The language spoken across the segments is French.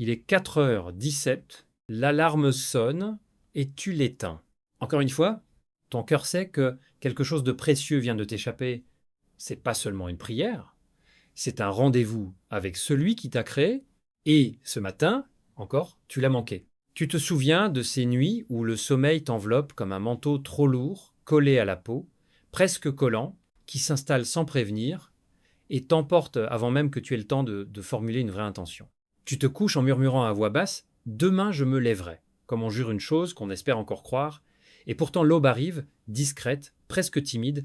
Il est 4h17, l'alarme sonne et tu l'éteins. Encore une fois, ton cœur sait que quelque chose de précieux vient de t'échapper. C'est pas seulement une prière, c'est un rendez-vous avec celui qui t'a créé et ce matin, encore, tu l'as manqué. Tu te souviens de ces nuits où le sommeil t'enveloppe comme un manteau trop lourd, collé à la peau, presque collant, qui s'installe sans prévenir et t'emporte avant même que tu aies le temps de formuler une vraie intention. Tu te couches en murmurant à voix basse: «Demain je me lèverai», comme on jure une chose qu'on espère encore croire, et pourtant l'aube arrive, discrète, presque timide,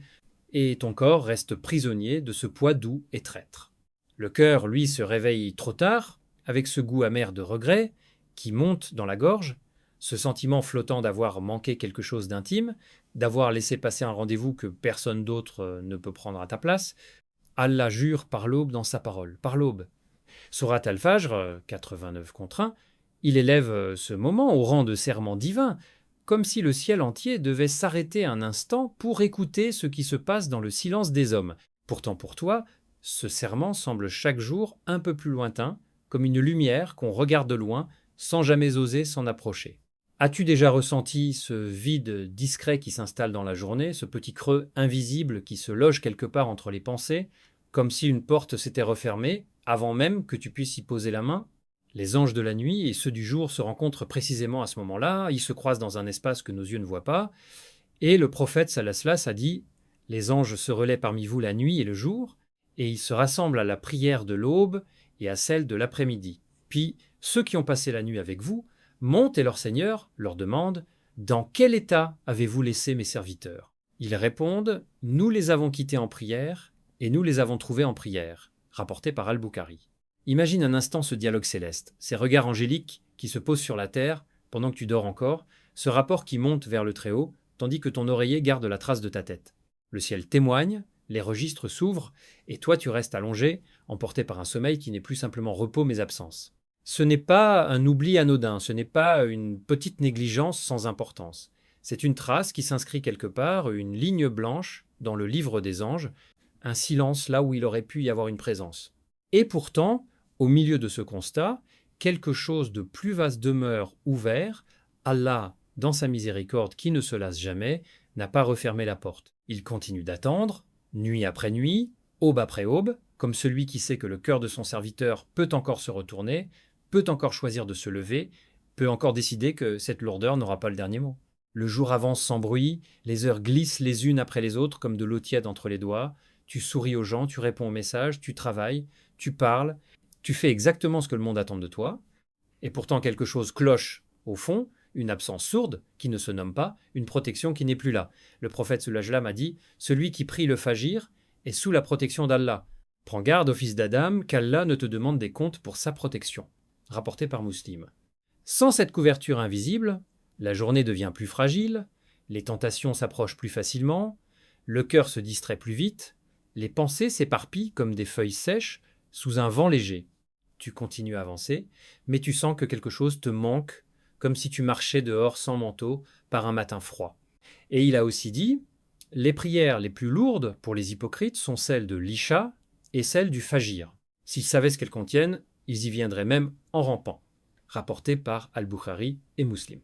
et ton corps reste prisonnier de ce poids doux et traître. Le cœur, lui, se réveille trop tard, avec ce goût amer de regret qui monte dans la gorge, ce sentiment flottant d'avoir manqué quelque chose d'intime, d'avoir laissé passer un rendez-vous que personne d'autre ne peut prendre à ta place. Allah jure par l'aube dans sa parole, par l'aube. Surat al-Fajr, 89 contre 1, il élève ce moment au rang de serment divin, comme si le ciel entier devait s'arrêter un instant pour écouter ce qui se passe dans le silence des hommes. Pourtant pour toi, ce serment semble chaque jour un peu plus lointain, comme une lumière qu'on regarde de loin sans jamais oser s'en approcher. As-tu déjà ressenti ce vide discret qui s'installe dans la journée, ce petit creux invisible qui se loge quelque part entre les pensées, comme si une porte s'était refermée avant même que tu puisses y poser la main? Les anges de la nuit et ceux du jour se rencontrent précisément à ce moment-là, ils se croisent dans un espace que nos yeux ne voient pas, et le prophète Salaslas a dit: «Les anges se relaient parmi vous la nuit et le jour, et ils se rassemblent à la prière de l'aube et à celle de l'après-midi. Puis ceux qui ont passé la nuit avec vous montent et leur Seigneur leur demande: Dans quel état avez-vous laissé mes serviteurs?» Ils répondent: Nous les avons quittés en prière, et nous les avons trouvés en prière, rapporté par Al-Bukhari. Imagine un instant ce dialogue céleste, ces regards angéliques qui se posent sur la terre pendant que tu dors encore, ce rapport qui monte vers le Très-Haut, tandis que ton oreiller garde la trace de ta tête. Le ciel témoigne, les registres s'ouvrent, et toi tu restes allongé, emporté par un sommeil qui n'est plus simplement repos mais absence. Ce n'est pas un oubli anodin, ce n'est pas une petite négligence sans importance. C'est une trace qui s'inscrit quelque part, une ligne blanche dans le livre des anges, un silence là où il aurait pu y avoir une présence. Et pourtant, au milieu de ce constat, quelque chose de plus vaste demeure ouvert. Allah, dans sa miséricorde qui ne se lasse jamais, n'a pas refermé la porte. Il continue d'attendre, nuit après nuit, aube après aube, comme celui qui sait que le cœur de son serviteur peut encore se retourner, peut encore choisir de se lever, peut encore décider que cette lourdeur n'aura pas le dernier mot. Le jour avance sans bruit, les heures glissent les unes après les autres comme de l'eau tiède entre les doigts, tu souris aux gens, tu réponds aux messages, tu travailles, tu parles, tu fais exactement ce que le monde attend de toi, et pourtant quelque chose cloche au fond, une absence sourde qui ne se nomme pas, une protection qui n'est plus là. Le prophète Soulajla m'a dit: celui qui prie le fajir est sous la protection d'Allah. Prends garde, ô fils d'Adam, qu'Allah ne te demande des comptes pour sa protection. Rapporté par Muslim. Sans cette couverture invisible, la journée devient plus fragile, les tentations s'approchent plus facilement, le cœur se distrait plus vite, les pensées s'éparpillent comme des feuilles sèches sous un vent léger. Tu continues à avancer, mais tu sens que quelque chose te manque, comme si tu marchais dehors sans manteau par un matin froid. Et il a aussi dit: les prières les plus lourdes pour les hypocrites sont celles de l'Isha et celles du Fajir. S'ils savaient ce qu'elles contiennent, ils y viendraient même en rampant. Rapporté par Al-Bukhari et Muslim.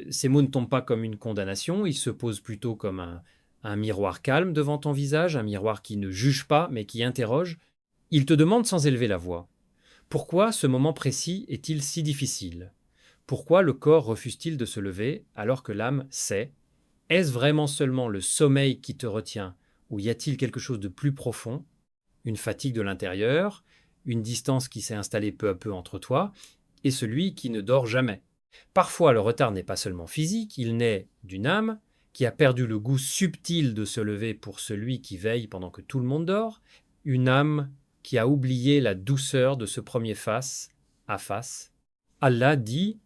Ces mots ne tombent pas comme une condamnation, ils se posent plutôt comme un miroir calme devant ton visage, un miroir qui ne juge pas mais qui interroge. Il te demande sans élever la voix: pourquoi ce moment précis est-il si difficile? Pourquoi le corps refuse-t-il de se lever alors que l'âme sait? Est-ce vraiment seulement le sommeil qui te retient, ou y a-t-il quelque chose de plus profond? Une fatigue de l'intérieur, une distance qui s'est installée peu à peu entre toi et celui qui ne dort jamais. Parfois, le retard n'est pas seulement physique, il naît d'une âme qui a perdu le goût subtil de se lever pour celui qui veille pendant que tout le monde dort, une âme qui a oublié la douceur de ce premier face à face. Allah dit: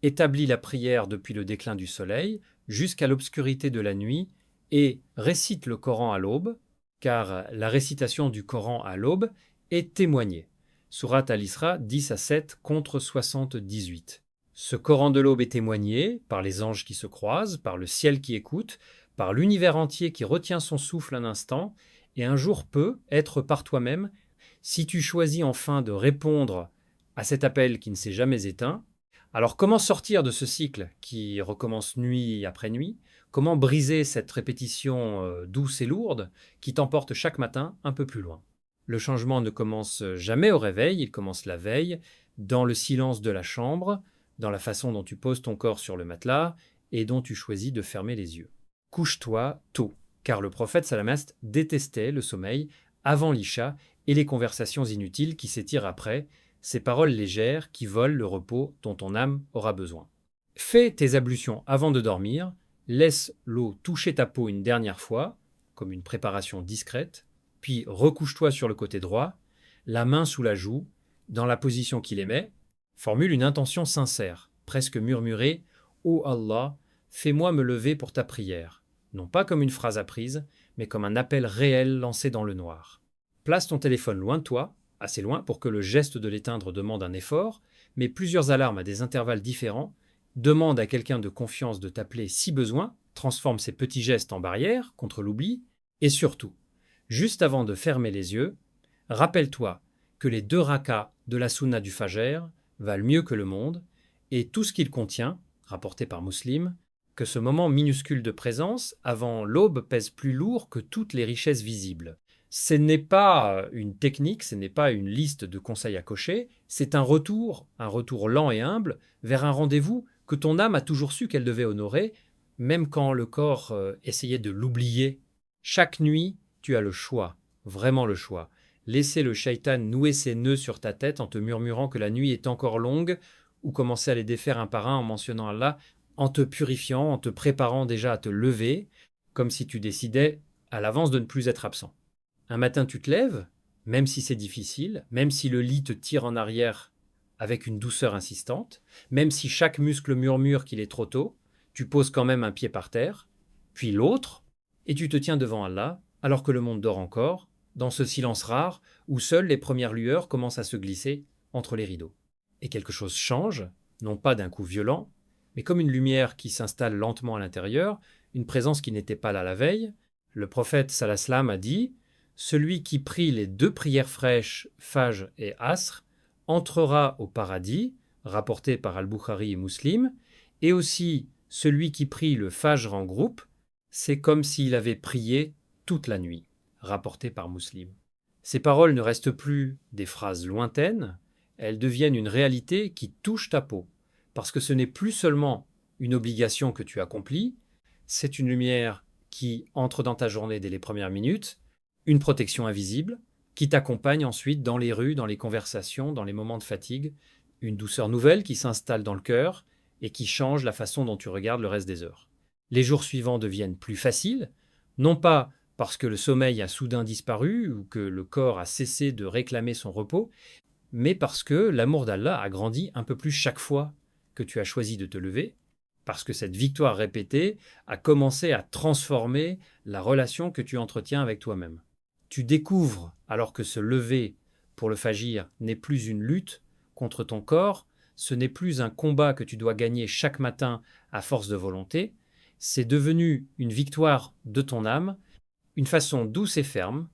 établis la prière depuis le déclin du soleil jusqu'à l'obscurité de la nuit et récite le Coran à l'aube, car la récitation du Coran à l'aube est témoignée. Surat Al-Isra 10-7 contre 78. Ce Coran de l'aube est témoigné par les anges qui se croisent, par le ciel qui écoute, par l'univers entier qui retient son souffle un instant, et un jour peut être par toi-même si tu choisis enfin de répondre à cet appel qui ne s'est jamais éteint. Alors comment sortir de ce cycle qui recommence nuit après nuit? Comment briser cette répétition douce et lourde qui t'emporte chaque matin un peu plus loin? Le changement ne commence jamais au réveil, il commence la veille, dans le silence de la chambre, dans la façon dont tu poses ton corps sur le matelas et dont tu choisis de fermer les yeux. Couche-toi tôt, car le prophète Salamast détestait le sommeil avant l'Isha et les conversations inutiles qui s'étirent après, ces paroles légères qui volent le repos dont ton âme aura besoin. Fais tes ablutions avant de dormir, laisse l'eau toucher ta peau une dernière fois, comme une préparation discrète, puis recouche-toi sur le côté droit, la main sous la joue, dans la position qu'il aimait, formule une intention sincère, presque murmurée: « Ô Allah, fais-moi me lever pour ta prière », non pas comme une phrase apprise, mais comme un appel réel lancé dans le noir. Place ton téléphone loin de toi, assez loin pour que le geste de l'éteindre demande un effort, mais plusieurs alarmes à des intervalles différents, demande à quelqu'un de confiance de t'appeler si besoin, transforme ces petits gestes en barrière contre l'oubli, et surtout, juste avant de fermer les yeux, rappelle-toi que les 2 rakas de la sunna du Fajr valent mieux que le monde, et tout ce qu'il contient, rapporté par Muslim, que ce moment minuscule de présence avant l'aube pèse plus lourd que toutes les richesses visibles. Ce n'est pas une technique, ce n'est pas une liste de conseils à cocher, c'est un retour lent et humble, vers un rendez-vous que ton âme a toujours su qu'elle devait honorer, même quand le corps essayait de l'oublier. Chaque nuit, tu as le choix, vraiment le choix. Laisser le shaitan nouer ses nœuds sur ta tête en te murmurant que la nuit est encore longue, ou commencer à les défaire un par un en mentionnant Allah, en te purifiant, en te préparant déjà à te lever, comme si tu décidais à l'avance de ne plus être absent. Un matin, tu te lèves, même si c'est difficile, même si le lit te tire en arrière avec une douceur insistante, même si chaque muscle murmure qu'il est trop tôt, tu poses quand même un pied par terre, puis l'autre, et tu te tiens devant Allah, alors que le monde dort encore, dans ce silence rare où seules les premières lueurs commencent à se glisser entre les rideaux. Et quelque chose change, non pas d'un coup violent, mais comme une lumière qui s'installe lentement à l'intérieur, une présence qui n'était pas là la veille. Le prophète Salah Salam a dit: celui qui prie les 2 prières fraîches, Fajr et Asr, entrera au paradis, rapporté par Al-Bukhari et Muslim, et aussi celui qui prie le Fajr en groupe, c'est comme s'il avait prié toute la nuit, rapporté par Muslim. Ces paroles ne restent plus des phrases lointaines, elles deviennent une réalité qui touche ta peau, parce que ce n'est plus seulement une obligation que tu accomplis, c'est une lumière qui entre dans ta journée dès les premières minutes, une protection invisible qui t'accompagne ensuite dans les rues, dans les conversations, dans les moments de fatigue, une douceur nouvelle qui s'installe dans le cœur et qui change la façon dont tu regardes le reste des heures. Les jours suivants deviennent plus faciles, non pas parce que le sommeil a soudain disparu ou que le corps a cessé de réclamer son repos, mais parce que l'amour d'Allah a grandi un peu plus chaque fois que tu as choisi de te lever, parce que cette victoire répétée a commencé à transformer la relation que tu entretiens avec toi-même. Tu découvres, alors que se lever pour le fajr n'est plus une lutte contre ton corps, ce n'est plus un combat que tu dois gagner chaque matin à force de volonté, c'est devenu une victoire de ton âme, une façon douce et ferme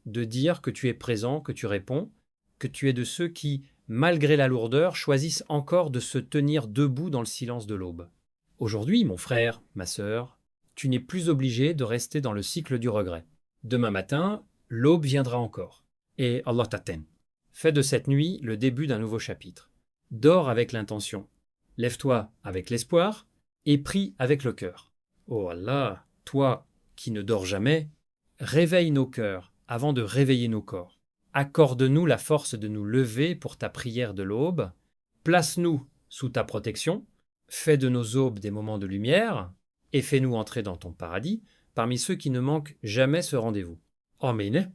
de dire que tu es présent, que tu réponds, que tu es de ceux qui, malgré la lourdeur, choisissent encore de se tenir debout dans le silence de l'aube. Aujourd'hui, mon frère, ma sœur, tu n'es plus obligé de rester dans le cycle du regret. Demain matin, l'aube viendra encore. Et Allah t'attend. Fais de cette nuit le début d'un nouveau chapitre. Dors avec l'intention. Lève-toi avec l'espoir et prie avec le cœur. Oh Allah, toi qui ne dors jamais, réveille nos cœurs avant de réveiller nos corps. Accorde-nous la force de nous lever pour ta prière de l'aube. Place-nous sous ta protection. Fais de nos aubes des moments de lumière et fais-nous entrer dans ton paradis parmi ceux qui ne manquent jamais ce rendez-vous. Amen.